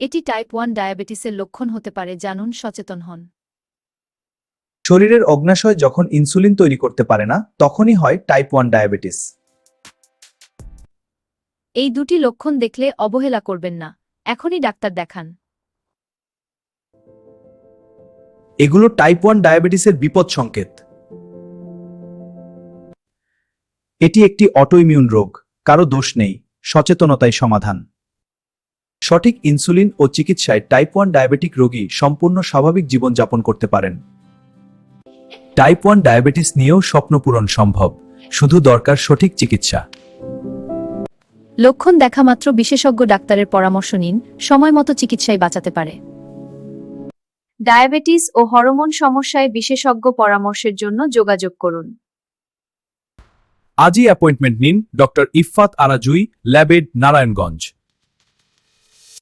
এটি টাইপ 1 ডায়াবেটিসের লক্ষণ হতে পারে, জানুন, সচেতন হন। শরীরের অগ্ন্যাশয় যখন ইনসুলিন তৈরি করতে পারে না, তখনই হয় টাইপ 1 ডায়াবেটিস। এই দুটি লক্ষণ দেখলে অবহেলা করবেন না, এখনই ডাক্তার দেখান। এগুলো টাইপ 1 ডায়াবেটিসের বিপদ সংকেত। এটি একটি অটোইমিউন রোগ, কারো দোষ নেই, সচেতনতাই সমাধান। সঠিক ইনসুলিন ও চিকিৎসায় টাইপ 1 ডায়াবেটিক রোগী সম্পূর্ণ স্বাভাবিক জীবনযাপন করতে পারেন। টাইপ 1 ডায়াবেটিস নিয়েও স্বপ্ন পূরণ সম্ভব, শুধু দরকার সঠিক চিকিৎসা। লক্ষণ দেখা মাত্র বিশেষজ্ঞ ডাক্তারের পরামর্শ নিন, সময় মতো চিকিৎসায় বাঁচাতে পারে। ডায়াবেটিস ও হরমোন সমস্যায় বিশেষজ্ঞ পরামর্শের জন্য যোগাযোগ করুন। আজই অ্যাপয়েন্টমেন্ট নিন ডক্টর ইফফাত আরা জুই, ল্যাবেড, নারায়ণগঞ্জ।